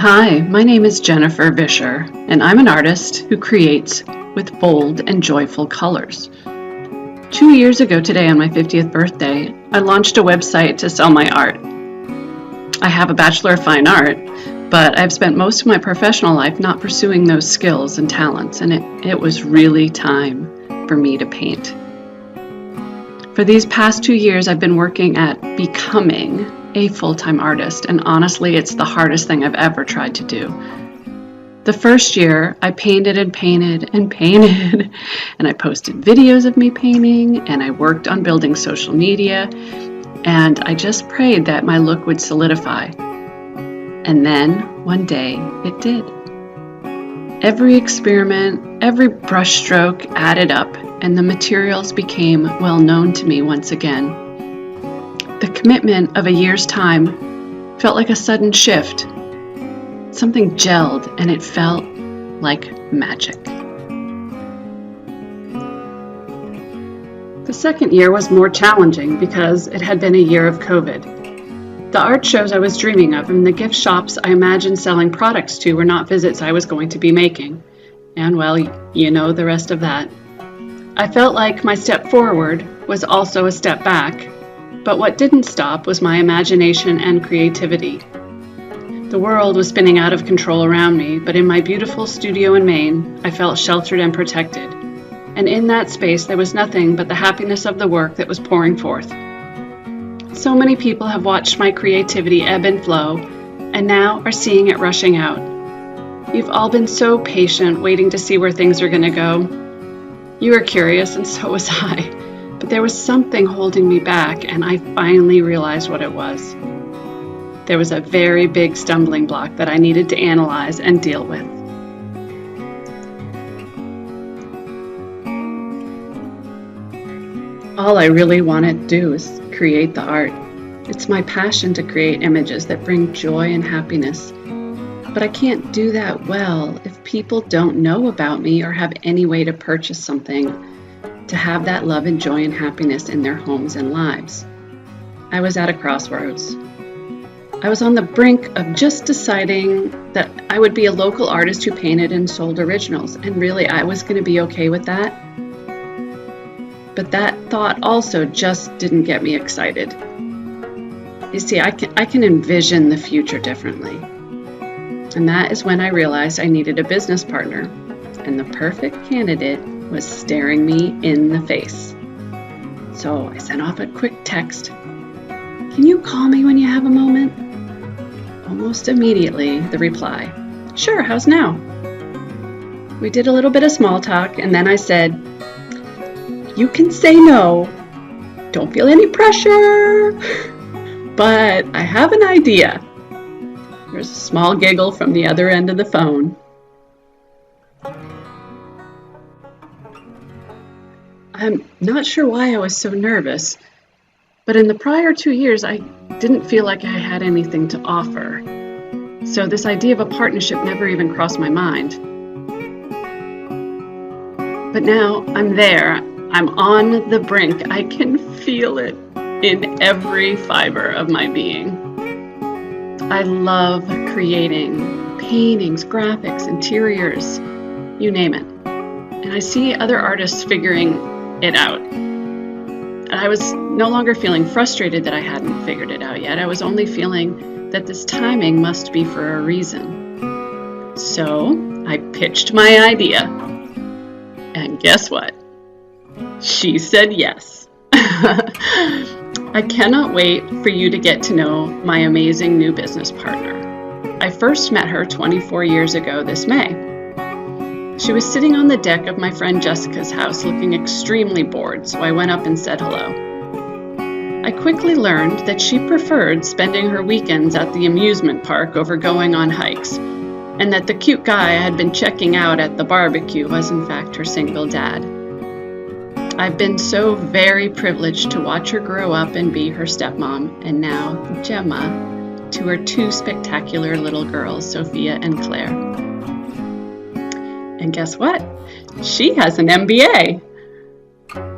Hi, my name is Jennifer Visscher, and I'm an artist who creates with bold and joyful colors. 2 years ago today, on my 50th birthday, I launched a website to sell my art. I have a Bachelor of Fine Art, but I've spent most of my professional life not pursuing those skills and talents, and it was really time for me to paint. For these past 2 years, I've been working at becoming a full-time artist, and honestly, it's the hardest thing I've ever tried to do. The first year, I painted and painted and painted, and I posted videos of me painting, and I worked on building social media, and I just prayed that my look would solidify. And then, one day, it did. Every experiment, every brushstroke added up, and the materials became well known to me once again. The commitment of a year's time felt like a sudden shift. Something gelled, and it felt like magic. The second year was more challenging because it had been a year of COVID. The art shows I was dreaming of and the gift shops I imagined selling products to were not visits I was going to be making. And well, you know the rest of that. I felt like my step forward was also a step back. But what didn't stop was my imagination and creativity. The world was spinning out of control around me, but in my beautiful studio in Maine, I felt sheltered and protected. And in that space, there was nothing but the happiness of the work that was pouring forth. So many people have watched my creativity ebb and flow, and now are seeing it rushing out. You've all been so patient, waiting to see where things are going to go. You were curious, and so was I. But there was something holding me back, and I finally realized what it was. There was a very big stumbling block that I needed to analyze and deal with. All I really want to do is create the art. It's my passion to create images that bring joy and happiness. But I can't do that well if people don't know about me or have any way to purchase something to have that love and joy and happiness in their homes and lives. I was at a crossroads. I was on the brink of just deciding that I would be a local artist who painted and sold originals, and really I was going to be okay with that. But that thought also just didn't get me excited. You see, I can envision the future differently. And that is when I realized I needed a business partner, and the perfect candidate was staring me in the face. So I sent off a quick text. Can you call me when you have a moment? Almost immediately, the reply, sure, how's now? We did a little bit of small talk, and then I said, you can say no. Don't feel any pressure. But I have an idea. There's a small giggle from the other end of the phone. I'm not sure why I was so nervous, but in the prior 2 years, I didn't feel like I had anything to offer. So this idea of a partnership never even crossed my mind. But now I'm there. I'm on the brink. I can feel it in every fiber of my being. I love creating paintings, graphics, interiors, you name it. And I see other artists figuring it out. And I was no longer feeling frustrated that I hadn't figured it out yet. I was only feeling that this timing must be for a reason. So I pitched my idea. And guess what? She said yes. I cannot wait for you to get to know my amazing new business partner. I first met her 24 years ago this May. She was sitting on the deck of my friend Jessica's house looking extremely bored, so I went up and said hello. I quickly learned that she preferred spending her weekends at the amusement park over going on hikes, and that the cute guy I had been checking out at the barbecue was in fact her single dad. I've been so very privileged to watch her grow up and be her stepmom, and now Gemma, to her 2 spectacular little girls, Sophia and Claire. And guess what? She has an MBA.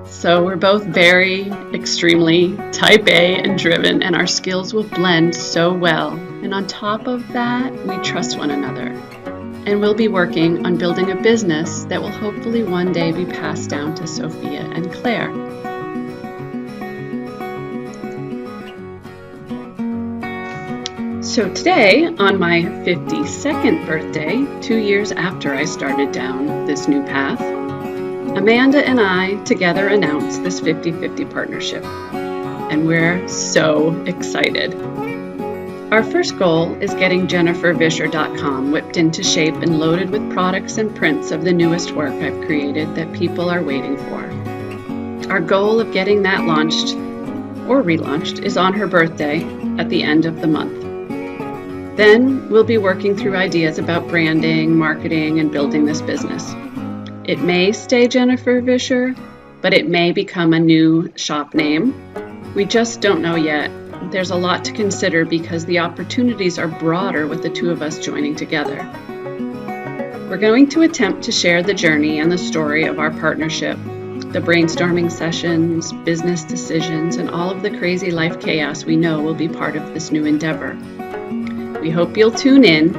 So we're both very, extremely type A and driven, and our skills will blend so well And on top of that, we trust one another. And we'll be working on building a business that will hopefully one day be passed down to Sophia and Claire. So today, on my 52nd birthday, 2 years after I started down this new path, Amanda and I together announced this 50-50 partnership. And we're so excited. Our first goal is getting JenniferVisscher.com whipped into shape and loaded with products and prints of the newest work I've created that people are waiting for. Our goal of getting that launched or relaunched is on her birthday at the end of the month. Then we'll be working through ideas about branding, marketing, and building this business. It may stay Jennifer Visscher, but it may become a new shop name. We just don't know yet. There's a lot to consider because the opportunities are broader with the two of us joining together. We're going to attempt to share the journey and the story of our partnership, the brainstorming sessions, business decisions, and all of the crazy life chaos we know will be part of this new endeavor. We hope you'll tune in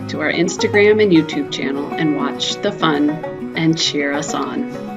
to our Instagram and YouTube channel and watch the fun and cheer us on.